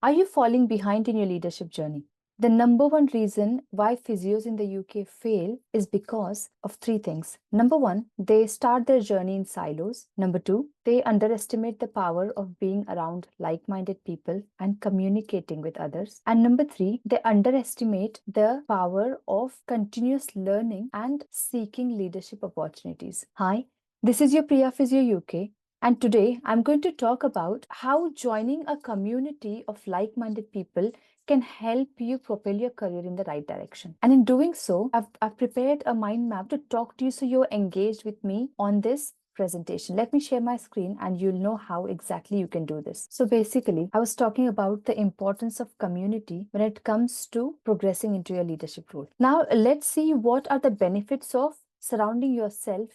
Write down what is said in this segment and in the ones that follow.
Are you falling behind in your leadership journey? The number one reason why physios in the UK fail is because of three things. Number one, they start their journey in silos. Number two, they underestimate the power of being around like minded people and communicating with others. And number three, they underestimate the power of continuous learning and seeking leadership opportunities. Hi, this is your Priya Physio UK. And today I'm going to talk about how joining a community of like minded people can help you propel your career in the right direction. And in doing so, I've prepared a mind map to talk to you so you're engaged with me on this presentation. Let me share my screen and you'll know how exactly you can do this. So basically, I was talking about the importance of community when it comes to progressing into your leadership role. Now, let's see what are the benefits of surrounding yourself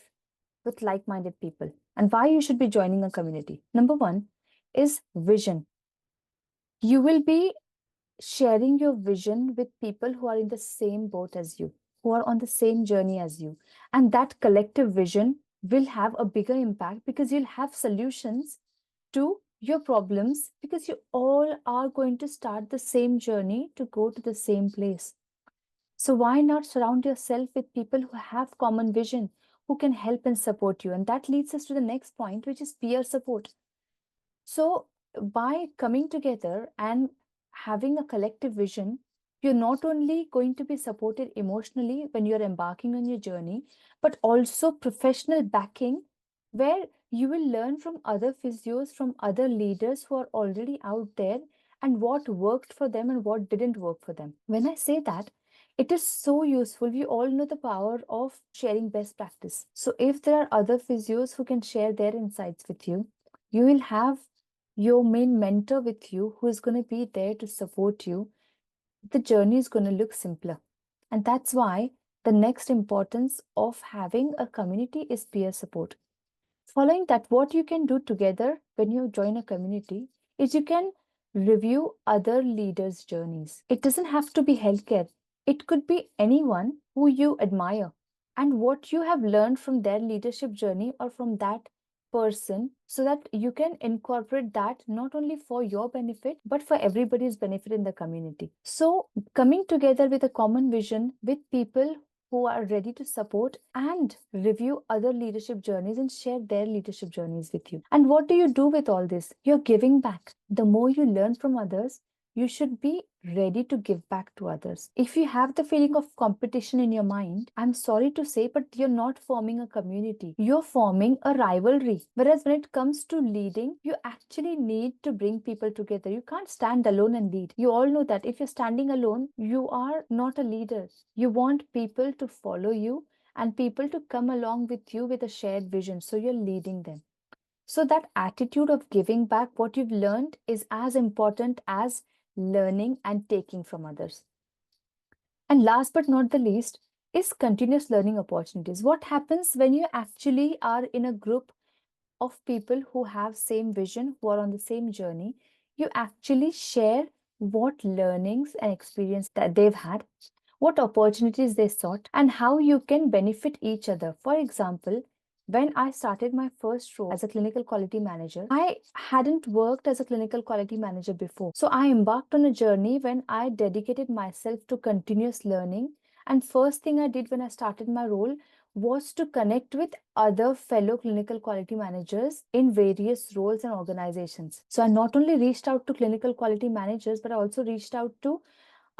with like minded people and why you should be joining a community. Number one is vision. You will be sharing your vision with people who are in the same boat as you, who are on the same journey as you. And that collective vision will have a bigger impact because you'll have solutions to your problems because you all are going to start the same journey to go to the same place. So why not surround yourself with people who have common vision, who can help and support you? And that leads us to the next point, which is peer support. So by coming together and having a collective vision, you're not only going to be supported emotionally when you're embarking on your journey, but also professional backing where you will learn from other physios, from other leaders who are already out there and what worked for them and what didn't work for them. When I say that, it is so useful. We all know the power of sharing best practice. So if there are other physios who can share their insights with you, you will have your main mentor with you who is going to be there to support you. The journey is going to look simpler. And that's why the next importance of having a community is peer support. Following that, what you can do together when you join a community is you can review other leaders' journeys. It doesn't have to be healthcare, it could be anyone who you admire and what you have learned from their leadership journey or from that person so that you can incorporate that not only for your benefit but for everybody's benefit in the community. So coming together with a common vision with people who are ready to support and review other leadership journeys and share their leadership journeys with you. And what do you do with all this? You're giving back. The more you learn from others, you should be ready to give back to others. If you have the feeling of competition in your mind, I'm sorry to say, but you're not forming a community. You're forming a rivalry. Whereas when it comes to leading, you actually need to bring people together. You can't stand alone and lead. You all know that if you're standing alone, you are not a leader. You want people to follow you and people to come along with you with a shared vision. So you're leading them. So that attitude of giving back what you've learned is as important as learning and taking from others. And last but not the least is continuous learning opportunities. What happens when you actually are in a group of people who have same vision, who are on the same journey? You actually share what learnings and experience that they've had, what opportunities they sought, and how you can benefit each other. For example, when I started my first role as a clinical quality manager, I hadn't worked as a clinical quality manager before. So I embarked on a journey when I dedicated myself to continuous learning. And first thing I did when I started my role was to connect with other fellow clinical quality managers in various roles and organizations. So I not only reached out to clinical quality managers, but I also reached out to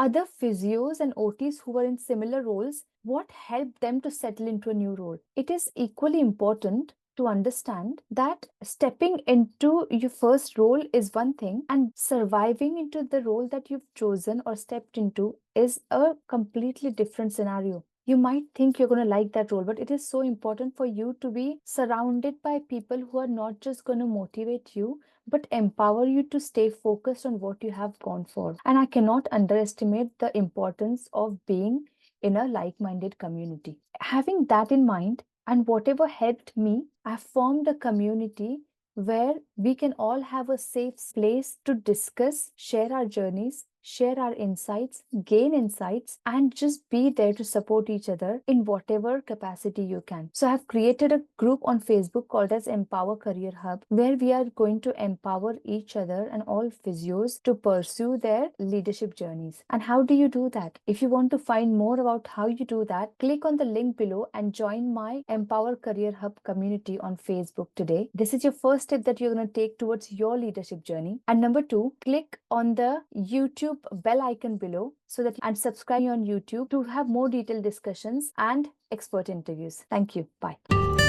other physios and OTs who were in similar roles, what helped them to settle into a new role. It is equally important to understand that stepping into your first role is one thing and surviving into the role that you've chosen or stepped into is a completely different scenario. You might think you're going to like that role, but it is so important for you to be surrounded by people who are not just going to motivate you, but empower you to stay focused on what you have gone for. And I cannot underestimate the importance of being in a like minded community. Having that in mind, and whatever helped me, I formed a community where we can all have a safe place to discuss, share our journeys, share our insights, gain insights, and just be there to support each other in whatever capacity you can. So I have created a group on Facebook called as Empower Career Hub, where we are going to empower each other and all physios to pursue their leadership journeys. And how do you do that? If you want to find more about how you do that, click on the link below and join my Empower Career Hub community on Facebook today. This is your first step that you're going to take towards your leadership journey. And number two, click on the YouTube bell icon below and subscribe on YouTube to have more detailed discussions and expert interviews. Thank you. Bye.